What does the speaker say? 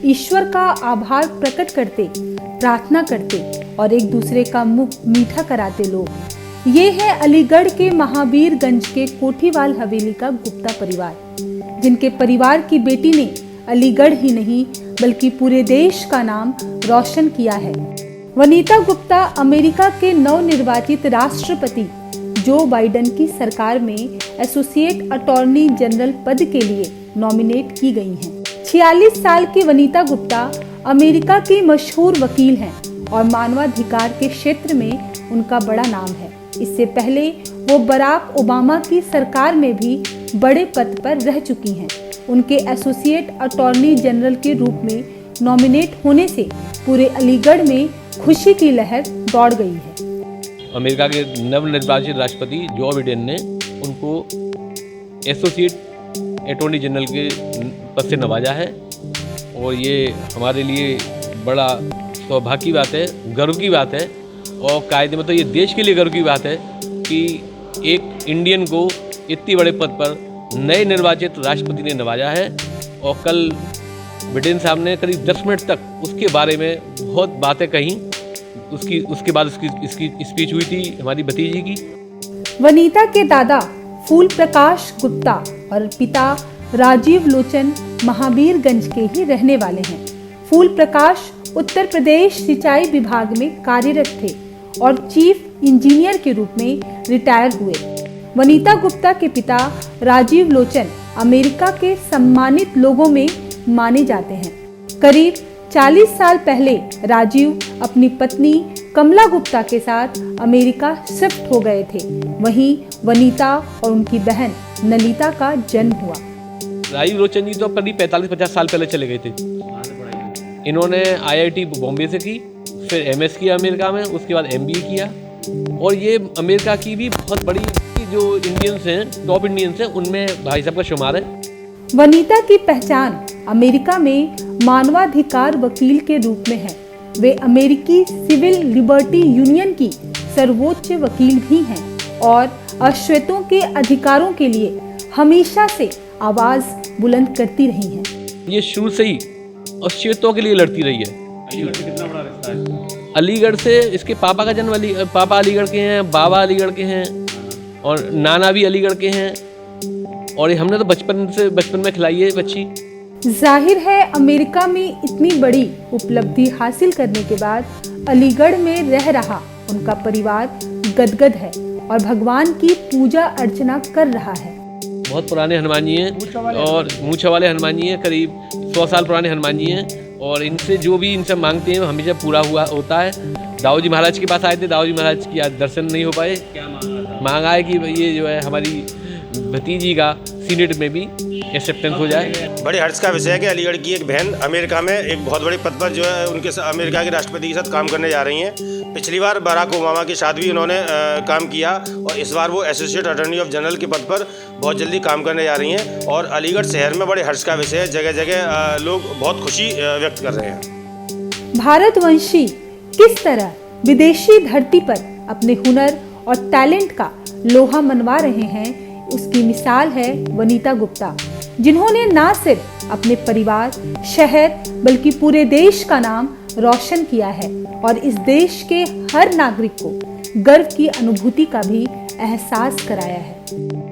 ईश्वर का आभार प्रकट करते, प्रार्थना करते और एक दूसरे का मुंह मीठा कराते लोग। ये है अलीगढ़ के महावीरगंज के कोठीवाल हवेली का गुप्ता परिवार, जिनके परिवार की बेटी ने अलीगढ़ ही नहीं बल्कि पूरे देश का नाम रोशन किया है। वनीता गुप्ता अमेरिका के नवनिर्वाचित राष्ट्रपति जो बाइडेन की सरकार में एसोसिएट अटॉर्नी जनरल पद के लिए नॉमिनेट की गई हैं। 46 साल की वनीता गुप्ता अमेरिका की मशहूर वकील हैं और मानवाधिकार के क्षेत्र में उनका बड़ा नाम है। इससे पहले वो बराक ओबामा की सरकार में भी बड़े पद पर रह चुकी हैं। उनके एसोसिएट अटॉर्नी जनरल के रूप में नॉमिनेट होने से पूरे अलीगढ़ में खुशी की लहर दौड़ गई है। अमेरिका के नवनिर्वाचित राष्ट्रपति जो बाइडेन ने उनको एसोसिएट अटॉर्नी जनरल के पद से नवाजा है और ये हमारे लिए बड़ा सौभाग्य की बात है, गर्व की बात है और कायदे में तो ये देश के लिए गर्व की बात है कि एक इंडियन को इतनी बड़े पद पर नए निर्वाचित राष्ट्रपति ने नवाजा है। और कल बाइडेन साहब ने करीब 10 मिनट तक उसके बारे में बहुत बातें कहीं। उसके बाद इसकी स्पीच हुई थी हमारी भतीजी की। वनीता के दादा फूल प्रकाश गुप्ता और पिता राजीव लोचन महावीरगंज के ही रहने वाले हैं। फूल प्रकाश उत्तर प्रदेश सिंचाई विभाग में कार्यरत थे और चीफ इंजीनियर के रूप में रिटायर हुए। वनीता गुप्ता के पिता राजीव लोचन अमेरिका के सम्मानित लोगों में माने जाते हैं। करीब 40 साल पहले राजीव अपनी पत्नी कमला गुप्ता के साथ अमेरिका शिफ्ट हो गए थे। वहीं वनीता और उनकी बहन नलिता का जन्म हुआ। राजीव लोचन जी तो करीब 45-50 साल पहले चले गए थे। इन्होंने IIT बॉम्बे से की, फिर MS किया अमेरिका में, उसके बाद MBA किया और ये अमेरिका की भी बहुत बड़ी जो इंडियंस हैं, टॉप इंडियंस हैं, उनमें भाई साहब का शुमार है। वनीता की पहचान अमेरिका में मानवाधिकार वकील के रूप में है। वे अमेरिकी सिविल लिबर्टी यूनियन की सर्वोच्च वकील भी हैं और अश्वेतों के अधिकारों के लिए हमेशा से आवाज बुलंद करती रही हैं। ये शुरू से ही अश्वेतों के लिए लड़ती रही है। अलीगढ़ से कितना बड़ा रिश्ता है? अलीगढ़ से इसके पापा का जन्म पापा अलीगढ़ के हैं, बाबा अलीगढ़ के हैं और नाना भी अलीगढ़ के हैं और ये हमने तो बचपन में खिलाई है बच्ची। जाहिर है अमेरिका में इतनी बड़ी उपलब्धि हासिल करने के बाद अलीगढ़ में रह रहा उनका परिवार गदगद है और भगवान की पूजा अर्चना कर रहा है। बहुत पुराने हनुमान जी हैं और मूंछ वाले हनुमान जी हैं, करीब 100 साल पुराने हनुमान जी हैं और इनसे जो भी इनसे मांगते हैं हमेशा पूरा होता है। दाऊ जी महाराज के पास आए थे, दाऊ जी महाराज की आज दर्शन नहीं हो पाए। क्या मांगा है कि ये जो है हमारी भतीजी का सीनेट में भी एक्सेप्टेंस हो जाए। बड़े हर्ष का विषय है कि अलीगढ़ की एक बहन अमेरिका में एक बहुत बड़े पद पर जो है उनके अमेरिका के राष्ट्रपति के साथ काम करने जा रही हैं। पिछली बार बराक ओबामा के साथ भी उन्होंने काम किया और इस बार वो एसोसिएट अटॉर्नी ऑफ जनरल के पद पर बहुत जल्दी काम करने जा रही हैं और अलीगढ़ शहर में बड़े हर्ष का विषय है। जगह जगह लोग बहुत खुशी व्यक्त कर रहे हैं। भारतवंशी किस तरह विदेशी धरती पर अपने हुनर और टैलेंट का लोहा मनवा रहे हैं, उसकी मिसाल है वनीता गुप्ता, जिन्होंने न सिर्फ अपने परिवार, शहर बल्कि पूरे देश का नाम रोशन किया है और इस देश के हर नागरिक को गर्व की अनुभूति का भी एहसास कराया है।